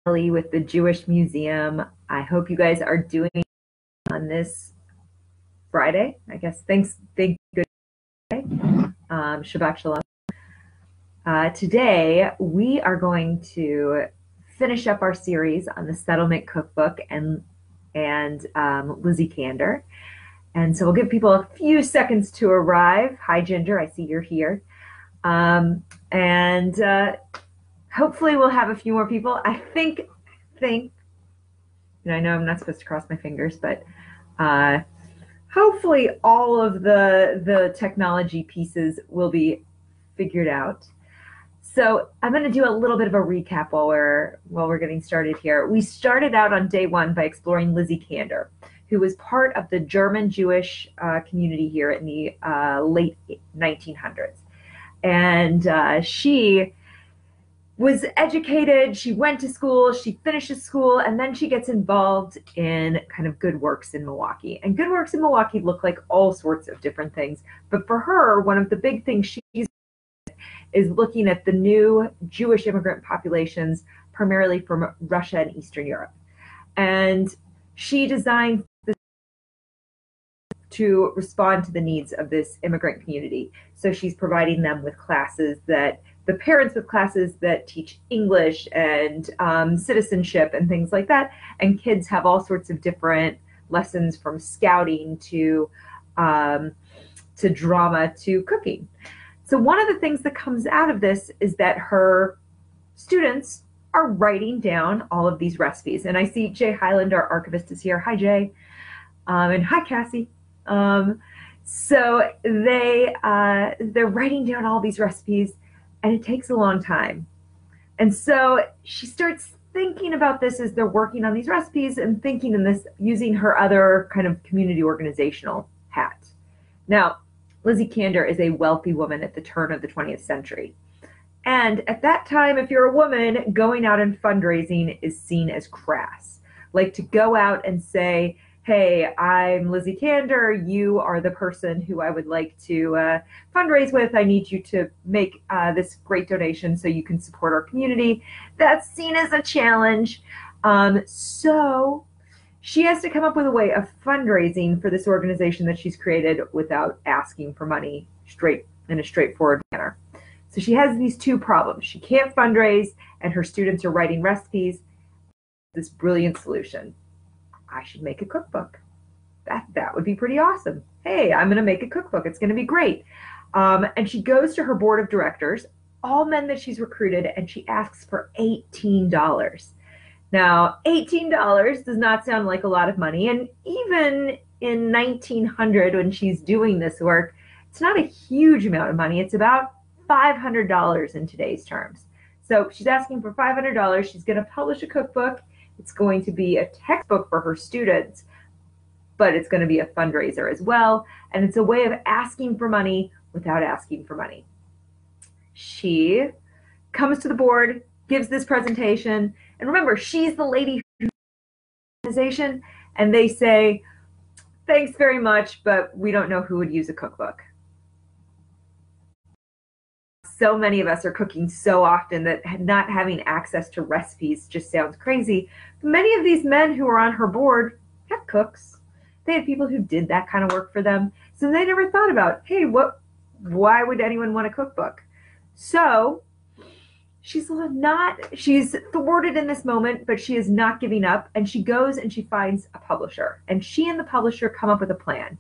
with the Jewish Museum. I hope you guys are doing on this Friday. I guess thank good day. Shabbat Shalom. Today we are going to finish up our series on the Settlement Cookbook and Lizzie Kander. And so we'll give people a few seconds to arrive. Hi, Ginger. I see you're here. Hopefully we'll have a few more people. I think, and I know I'm not supposed to cross my fingers, but hopefully all of the technology pieces will be figured out. So I'm going to do a little bit of a recap while we're getting started here. We started out on day one by exploring Lizzie Kander, who was part of the German Jewish community here in the late 1900s. And she was educated, she went to school, she finishes school, and then she gets involved in kind of good works in Milwaukee. And good works in Milwaukee look like all sorts of different things. But for her, one of the big things she's is looking at the new Jewish immigrant populations, primarily from Russia and Eastern Europe. And she designed this to respond to the needs of this immigrant community. So she's providing them with classes the parents with classes that teach English and citizenship and things like that. And kids have all sorts of different lessons, from scouting to drama to cooking. So one of the things that comes out of this is that her students are writing down all of these recipes. And I see Jay Highland, our archivist, is here. Hi, Jay. And hi, Cassie. So they're writing down all these recipes, and it takes a long time. And so she starts thinking about this as they're working on these recipes, and thinking in this using her other kind of community organizational hat. Now, Lizzie Kander is a wealthy woman at the turn of the 20th century. And at that time, if you're a woman, going out and fundraising is seen as crass. Like, to go out and say, hey, I'm Lizzie Kander, you are the person who I would like to fundraise with. I need you to make this great donation so you can support our community. That's seen as a challenge. So she has to come up with a way of fundraising for this organization that she's created without asking for money in a straightforward manner. So she has these two problems. She can't fundraise, and her students are writing recipes. This brilliant solution. I should make a cookbook. That would be pretty awesome. Hey, I'm going to make a cookbook. It's going to be great. And she goes to her board of directors, all men that she's recruited, and she asks for $18. Now, $18 does not sound like a lot of money. And even in 1900, when she's doing this work, it's not a huge amount of money. It's about $500 in today's terms. So she's asking for $500. She's going to publish a cookbook. It's going to be a textbook for her students, but it's going to be a fundraiser as well. And it's a way of asking for money without asking for money. She comes to the board, gives this presentation, and remember, she's the lady who organization, and they say, thanks very much, but we don't know who would use a cookbook. So many of us are cooking so often that not having access to recipes just sounds crazy. Many of these men who are on her board have cooks. They had people who did that kind of work for them. So they never thought about, hey, why would anyone want a cookbook? So she's thwarted in this moment, but she is not giving up. And she goes and she finds a publisher. And she and the publisher come up with a plan.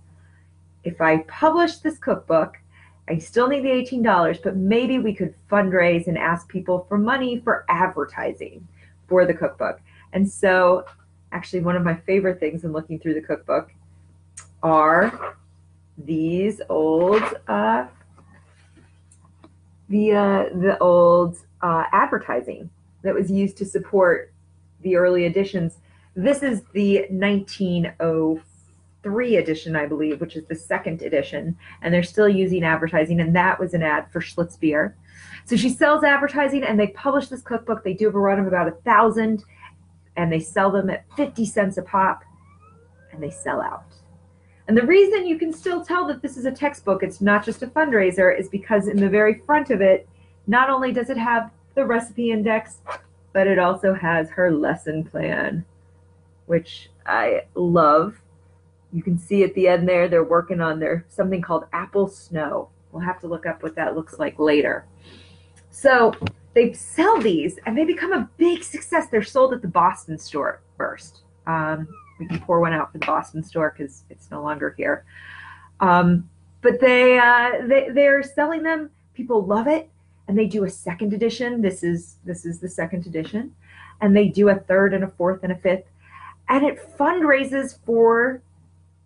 If I publish this cookbook, I still need the $18, but maybe we could fundraise and ask people for money for advertising for the cookbook. And so actually one of my favorite things in looking through the cookbook are these old the old advertising that was used to support the early editions. This is the 1903 edition, I believe, which is the second edition, and they're still using advertising, and that was an ad for Schlitz beer. So she sells advertising, and they publish this cookbook. They do have a run of about 1,000, and they sell them at 50 cents a pop, and they sell out. And the reason you can still tell that this is a textbook, it's not just a fundraiser, is because in the very front of it, not only does it have the recipe index, but it also has her lesson plan, which I love. You can see at the end there, they're working on their something called apple snow. We'll have to look up what that looks like later. So they sell these and they become a big success. They're sold at the Boston store first. We can pour one out for the Boston store because it's no longer here. But they're selling them. People love it, and they do a second edition. This is the second edition, and they do a third and a fourth and a fifth, and it fundraises for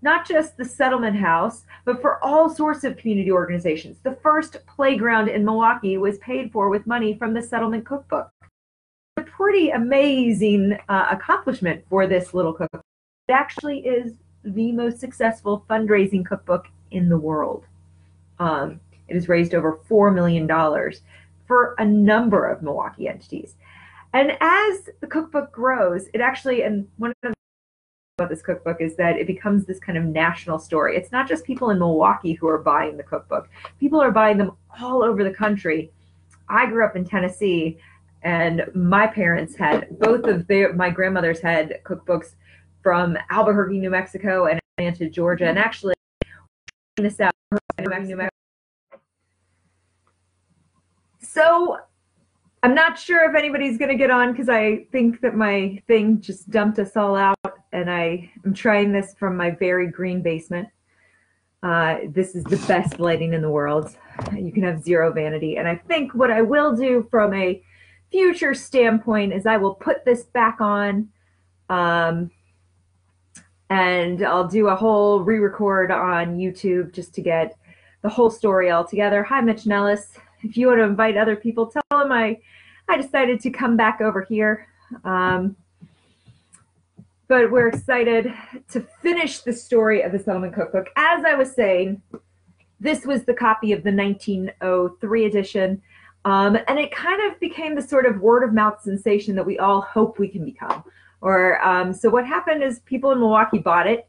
not just the settlement house, but for all sorts of community organizations. The first playground in Milwaukee was paid for with money from the settlement cookbook. A pretty amazing accomplishment for this little cookbook. It actually is the most successful fundraising cookbook in the world. It has raised over $4 million for a number of Milwaukee entities. And as the cookbook grows, it actually, and one of the about this cookbook is that it becomes this kind of national story. It's not just people in Milwaukee who are buying the cookbook. People are buying them all over the country. I grew up in Tennessee, and my parents had my grandmothers had cookbooks from Albuquerque, New Mexico, and Atlanta, Georgia, and actually in the South, New Mexico. So I'm not sure if anybody's going to get on because I think that my thing just dumped us all out, and I am trying this from my very green basement. This is the best lighting in the world. You can have zero vanity. And I think what I will do from a future standpoint is I will put this back on, and I'll do a whole re-record on YouTube just to get the whole story all together. Hi, Mitch Nellis. If you want to invite other people, tell them I decided to come back over here. But we're excited to finish the story of the Settlement Cookbook. As I was saying, this was the copy of the 1903 edition, and it kind of became the sort of word-of-mouth sensation that we all hope we can become. So what happened is people in Milwaukee bought it,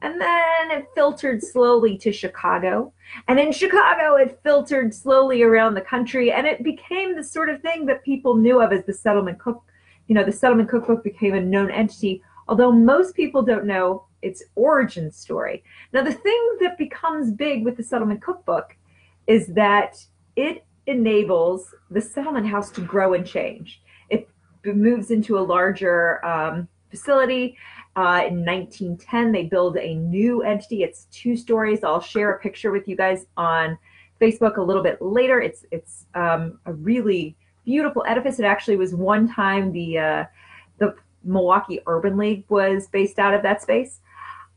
and then it filtered slowly to Chicago. And in Chicago, it filtered slowly around the country, and it became the sort of thing that people knew of as the Settlement Cookbook. The Settlement Cookbook became a known entity, although most people don't know its origin story. Now, the thing that becomes big with the Settlement Cookbook is that it enables the settlement house to grow and change. It moves into a larger facility. In 1910, they build a new entity. It's 2 stories. I'll share a picture with you guys on Facebook a little bit later. It's a really beautiful edifice. It actually was one time the Milwaukee Urban League was based out of that space.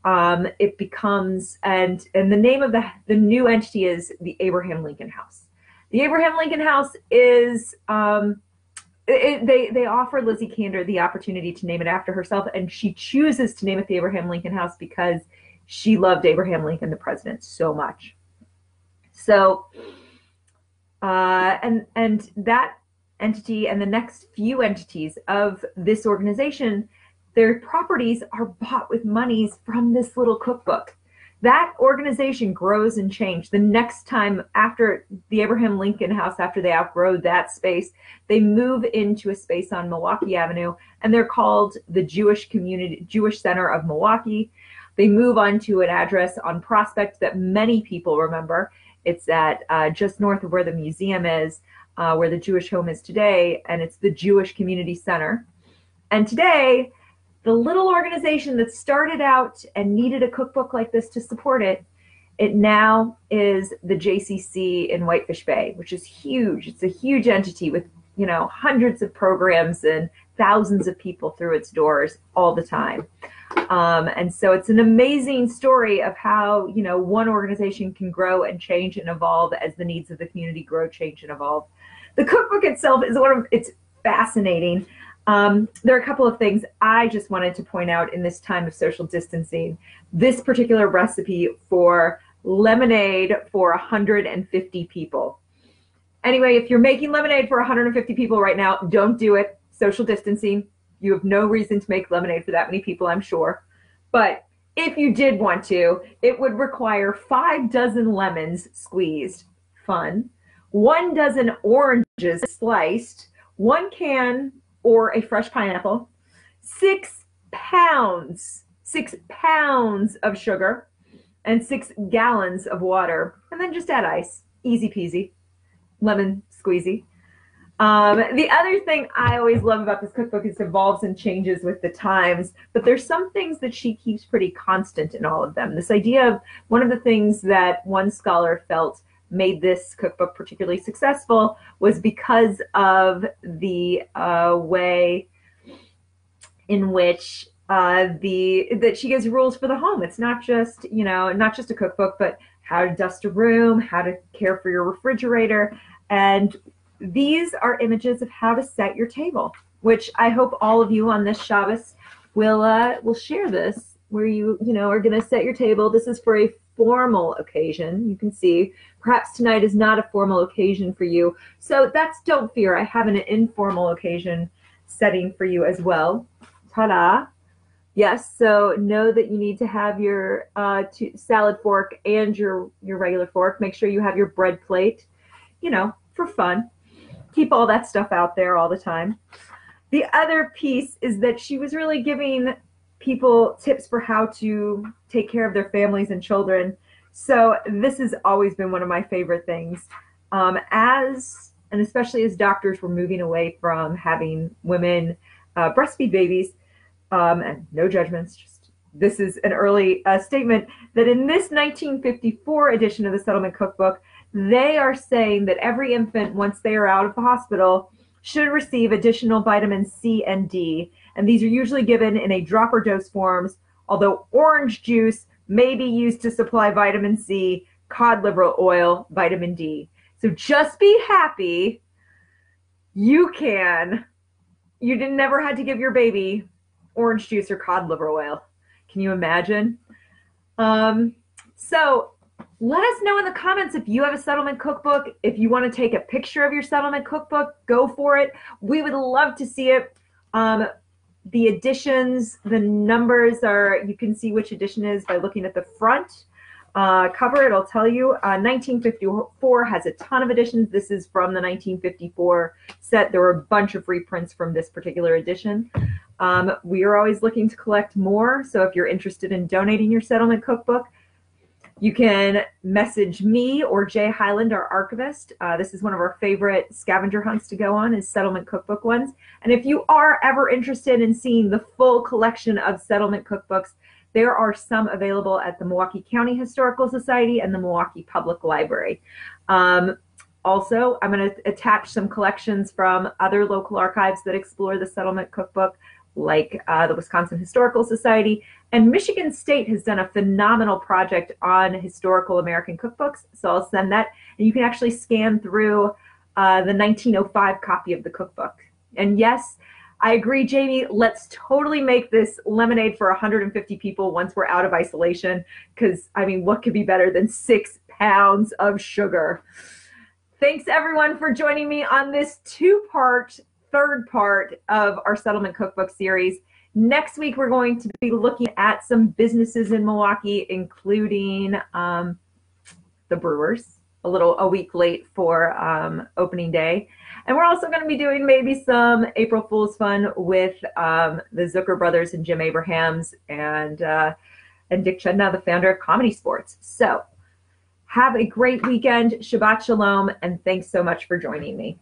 It becomes, and the name of the new entity is the Abraham Lincoln House. The Abraham Lincoln House is they offer Lizzie Kander the opportunity to name it after herself, and she chooses to name it the Abraham Lincoln House because she loved Abraham Lincoln, the president, so much. So, and that entity and the next few entities of this organization, their properties are bought with monies from this little cookbook. That organization grows and changes. The next time after the Abraham Lincoln House, after they outgrow that space, they move into a space on Milwaukee Avenue, and they're called the Jewish Center of Milwaukee. They move on to an address on Prospect that many people remember. It's at just north of where the museum is, where the Jewish home is today, and it's the Jewish Community Center. And today, the little organization that started out and needed a cookbook like this to support it, it now is the JCC in Whitefish Bay, which is huge. It's a huge entity with, hundreds of programs and thousands of people through its doors all the time. And so it's an amazing story of how, one organization can grow and change and evolve as the needs of the community grow, change, and evolve. The cookbook itself is it's fascinating. There are a couple of things I just wanted to point out in this time of social distancing. This particular recipe for lemonade for 150 people. Anyway, if you're making lemonade for 150 people right now, don't do it. Social distancing. You have no reason to make lemonade for that many people, I'm sure. But if you did want to, it would require 5 dozen lemons squeezed. Fun. 1 dozen oranges sliced. 1 can or a fresh pineapple, 6 pounds of sugar, and 6 gallons of water, and then just add ice. Easy peasy, lemon squeezy. The other thing I always love about this cookbook is it evolves and changes with the times, but there's some things that she keeps pretty constant in all of them. This idea of one of the things that one scholar felt made this cookbook particularly successful was because of the way in which that she gives rules for the home. It's not just, not just a cookbook, but how to dust a room, how to care for your refrigerator, and these are images of how to set your table, which I hope all of you on this Shabbos will share this, where you are going to set your table. This is for a formal occasion. You can see perhaps tonight is not a formal occasion for you, so don't fear. I have an informal occasion setting for you as well. Ta-da! Yes, so know that you need to have your salad fork and your regular fork. Make sure you have your bread plate, for fun. Keep all that stuff out there all the time. The other piece is that she was really giving people tips for how to take care of their families and children. So this has always been one of my favorite things. And especially as doctors were moving away from having women breastfeed babies, and no judgments, just this is an early statement, that in this 1954 edition of the Settlement Cookbook, they are saying that every infant, once they are out of the hospital, should receive additional vitamins C and D. And these are usually given in a drop or dose forms, although orange juice may be used to supply vitamin C, cod liver oil, vitamin D. So just be happy you never had to give your baby orange juice or cod liver oil. Can you imagine? So let us know in the comments if you have a settlement cookbook. If you want to take a picture of your settlement cookbook, go for it. We would love to see it. The editions, the numbers you can see which edition is by looking at the front cover. It'll tell you. 1954 has a ton of editions. This is from the 1954 set. There were a bunch of reprints from this particular edition. We are always looking to collect more. So if you're interested in donating your settlement cookbook, you can message me or Jay Highland, our archivist. This is one of our favorite scavenger hunts to go on, is settlement cookbook ones. And if you are ever interested in seeing the full collection of settlement cookbooks, there are some available at the Milwaukee County Historical Society and the Milwaukee Public Library. Also, I'm going to attach some collections from other local archives that explore the settlement cookbook, like the Wisconsin Historical Society. And Michigan State has done a phenomenal project on historical American cookbooks, so I'll send that. And you can actually scan through the 1905 copy of the cookbook. And yes, I agree, Jamie, let's totally make this lemonade for 150 people once we're out of isolation, because, I mean, what could be better than 6 pounds of sugar? Thanks, everyone, for joining me on this third part of our Settlement Cookbook series. Next week, we're going to be looking at some businesses in Milwaukee, including the Brewers, a week late for opening day. And we're also going to be doing maybe some April Fool's fun with the Zucker brothers and Jim Abrahams and Dick Chudnow, the founder of Comedy Sports. So have a great weekend. Shabbat Shalom, and thanks so much for joining me.